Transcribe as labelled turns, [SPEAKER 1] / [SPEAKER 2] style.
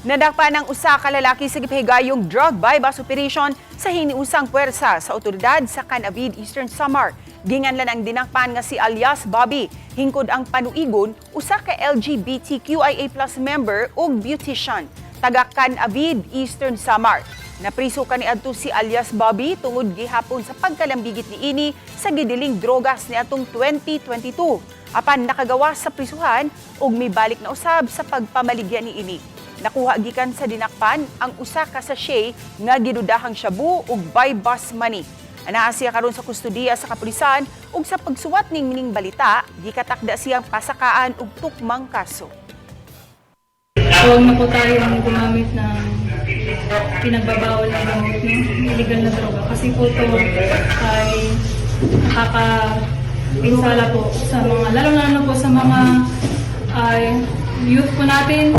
[SPEAKER 1] Nadakpan ng usa ka lalaki sa gipahigayong drug bypass operation sa hiniusang puwersa sa otoridad sa Canavid, Eastern Samar. Ginganlan ang dinakpan nga si alias Bobby. Hingkod ang panuigon, usa ka LGBTQIA+ member ug beautician. Taga Canavid, Eastern Samar. Napriso kaniadto si alias Bobby tungod gihapon sa pagkalambigit niini sa gidiling drogas niadtong 2022. Apan nakagawa sa prisuhan ug mibalik na usab sa pagpamaligya niini. Nakuha gikan sa dinakpan ang usa ka sachet nga gidudahang shabu ug bypass money. Anaa siya karon sa kustudiya sa kapulisan ug sa pagsuwat ning mining balita, gikatakda siyang pasakaan ug tukmang kaso.
[SPEAKER 2] Huwag na po tayong gumamit ng pinagbabawal na gamot, illegal na droga. Kasi po ito ay nakakapinsala po sa mga, lalo na po sa mga youth po natin.